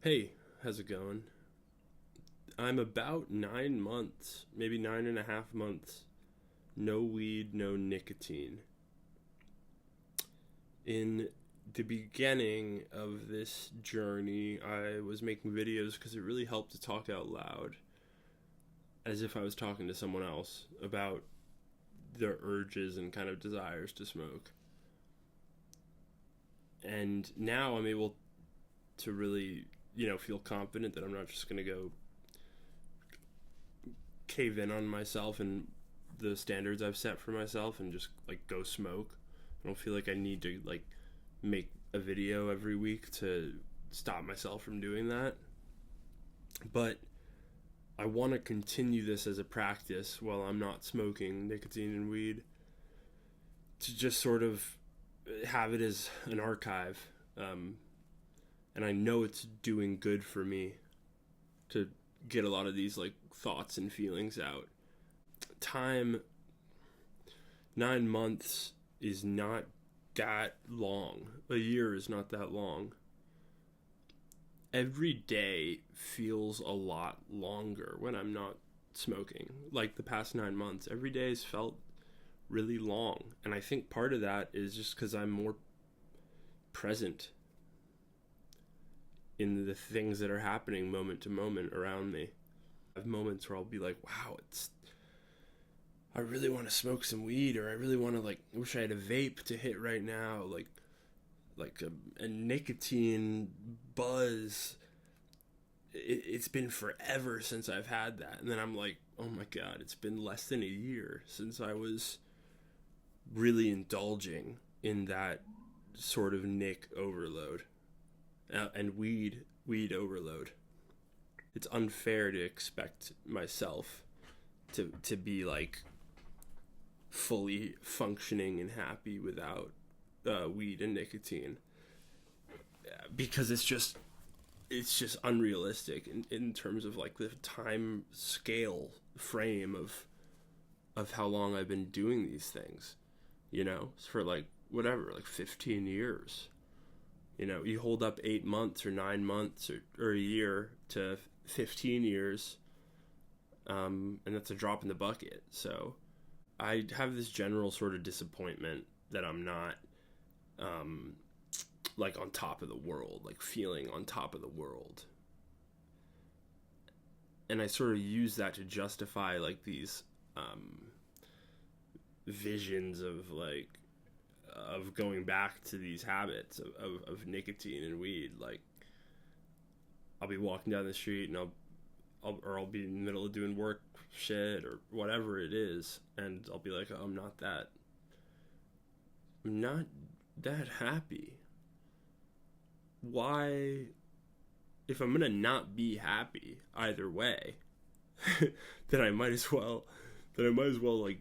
Hey, how's it going? I'm about 9 months, maybe 9.5 months. No weed, no nicotine. In the beginning of this journey, I was making videos because it really helped to talk out loud, as if I was talking to someone else about their urges and kind of desires to smoke. And now I'm able to really, feel confident that I'm not just going to go cave in on myself and the standards I've set for myself and just like go smoke. I don't feel like I need to like make a video every week to stop myself from doing that. But I want to continue this as a practice while I'm not smoking nicotine and weed, to just sort of have it as an archive. And I know it's doing good for me to get a lot of these like thoughts and feelings out. Time, 9 months is not that long. A year is not that long. Every day feels a lot longer when I'm not smoking. Like the past 9 months, every day has felt really long. And I think part of that is just because I'm more present in the things that are happening moment to moment around me. I have moments where I'll be like, wow, I really want to smoke some weed, or I really want to I wish I had a vape to hit right now, like a nicotine buzz. It's been forever since I've had that. And then I'm like, oh my God, it's been less than a year since I was really indulging in that sort of nic overload. And weed overload. It's unfair to expect myself to be like fully functioning and happy without weed and nicotine, because it's just unrealistic in terms of like the time scale frame of how long I've been doing these things, for like whatever, like 15 years. You hold up 8 months or 9 months or a year to 15 years, and that's a drop in the bucket. So I have this general sort of disappointment that I'm not like on top of the world, like feeling on top of the world. And I sort of use that to justify like these visions of going back to these habits of nicotine and weed. Like I'll be walking down the street and I'll be in the middle of doing work shit or whatever it is, and I'll be like, oh, I'm not that happy. Why, if I'm gonna not be happy either way, then I might as well like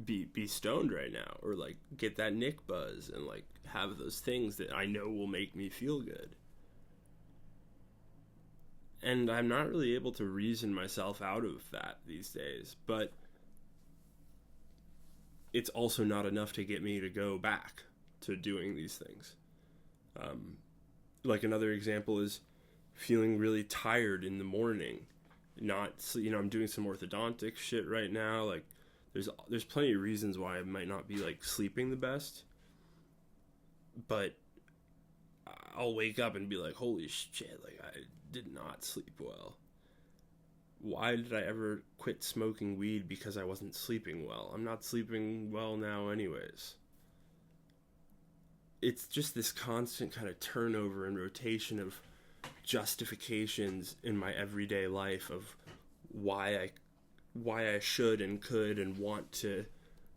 be stoned right now, or like get that Nick buzz and like have those things that I know will make me feel good. And I'm not really able to reason myself out of that these days, but it's also not enough to get me to go back to doing these things. Like another example is feeling really tired in the morning. I'm doing some orthodontic shit right now. Like there's plenty of reasons why I might not be like sleeping the best, but I'll wake up and be like, holy shit, like I did not sleep well. Why did I ever quit smoking weed? Because I wasn't sleeping well. I'm not sleeping well now anyways. It's just this constant kind of turnover and rotation of justifications in my everyday life of why I should and could and want to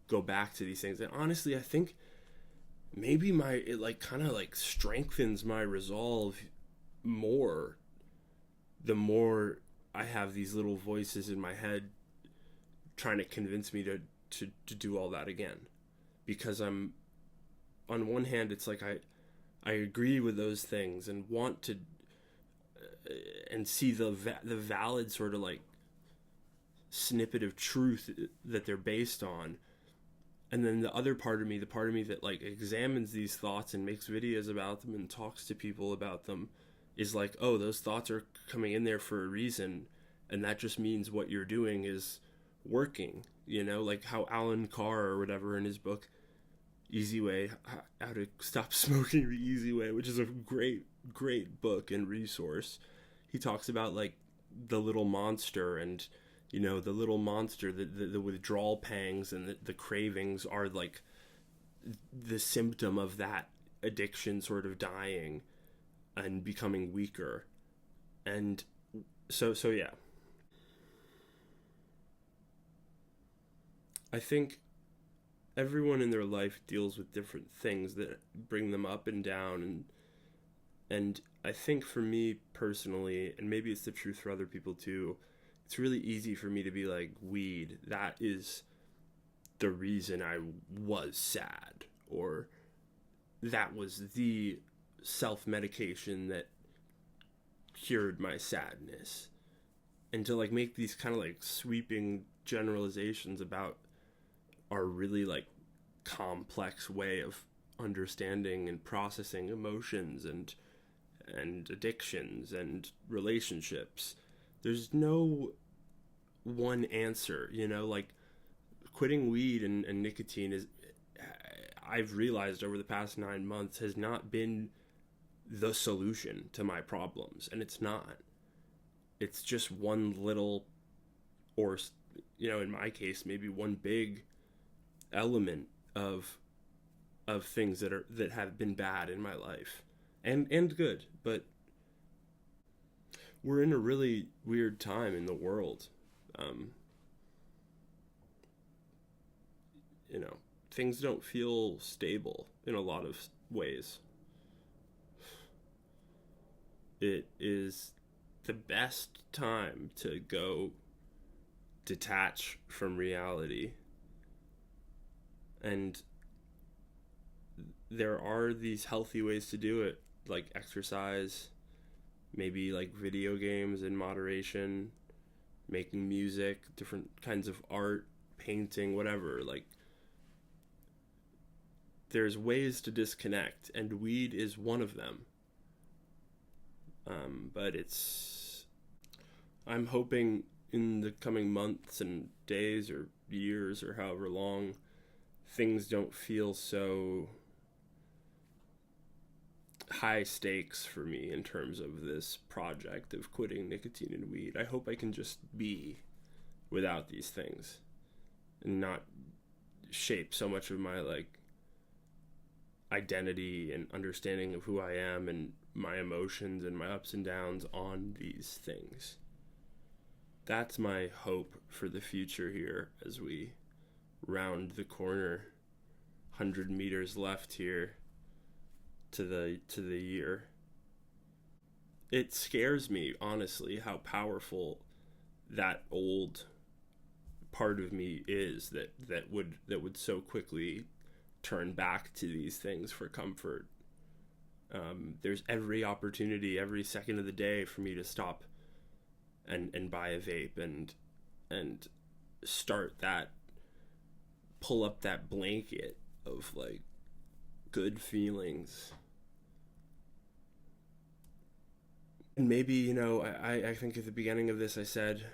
go back to these things. And honestly, I think maybe it like kind of like strengthens my resolve more the more I have these little voices in my head trying to convince me to do all that again. Because I'm, on one hand, it's like I agree with those things and want to and see the valid sort of like snippet of truth that they're based on. And then the other part of me, the part of me that like examines these thoughts and makes videos about them and talks to people about them, is like, oh, those thoughts are coming in there for a reason, and that just means what you're doing is working. Like how Alan Carr or whatever in his book Easy Way, How to Stop Smoking the Easy Way, which is a great book and resource. He talks about like the little monster, and the little monster, the withdrawal pangs and the cravings are like the symptom of that addiction sort of dying and becoming weaker. And so yeah, I think everyone in their life deals with different things that bring them up and down, and I think for me personally, and maybe it's the truth for other people too, it's really easy for me to be like, weed, that is the reason I was sad, or that was the self-medication that cured my sadness. And to like make these kind of like sweeping generalizations about our really like complex way of understanding and processing emotions and addictions and relationships. There's no one answer, like quitting weed and nicotine is, I've realized over the past 9 months, has not been the solution to my problems. And it's not. It's just one little, or, in my case, maybe one big element of things that have been bad in my life, and good. But we're in a really weird time in the world. Things don't feel stable in a lot of ways. It is the best time to go detach from reality. And there are these healthy ways to do it, like exercise, maybe like video games in moderation, making music, different kinds of art, painting, whatever. Like, there's ways to disconnect, and weed is one of them. But I'm hoping in the coming months and days or years or however long, things don't feel so high stakes for me in terms of this project of quitting nicotine and weed. I hope I can just be without these things and not shape so much of my like identity and understanding of who I am and my emotions and my ups and downs on these things. That's my hope for the future here as we round the corner. 100 meters left here to the year. It scares me, honestly, how powerful that old part of me is that would so quickly turn back to these things for comfort. There's every opportunity, every second of the day for me to stop and buy a vape and start that, pull up that blanket of like good feelings. And maybe, I think at the beginning of this I said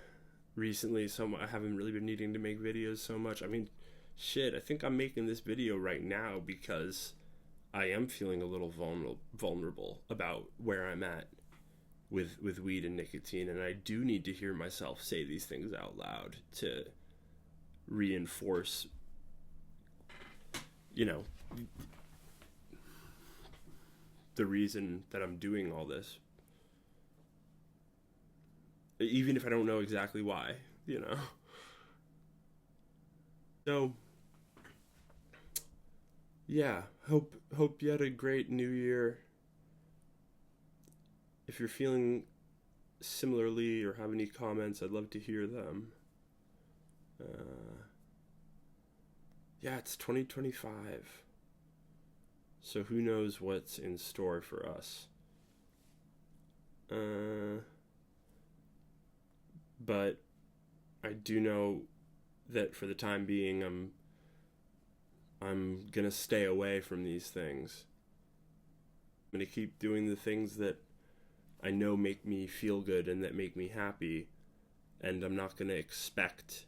recently, I haven't really been needing to make videos so much. I mean, shit, I think I'm making this video right now because I am feeling a little vulnerable about where I'm at with weed and nicotine, and I do need to hear myself say these things out loud to reinforce, the reason that I'm doing all this, even if I don't know exactly why, So, yeah, hope you had a great new year. If you're feeling similarly or have any comments, I'd love to hear them. Yeah, it's 2025. So who knows what's in store for us. But I do know that for the time being, I'm gonna stay away from these things. I'm gonna keep doing the things that I know make me feel good and that make me happy, and I'm not going to expect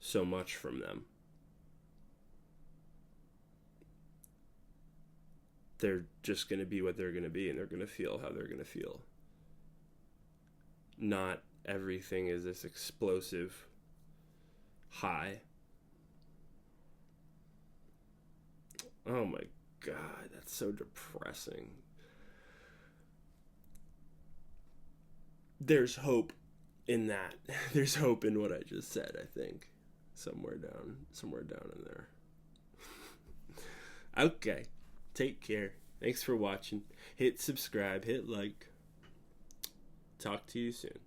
so much from them. They're just going to be what they're going to be, and they're going to feel how they're going to feel. Not everything is this explosive high. Oh my God, that's so depressing. There's hope in that. There's hope in what I just said, I think. Somewhere down in there. Okay. Take care. Thanks for watching. Hit subscribe, hit like. Talk to you soon.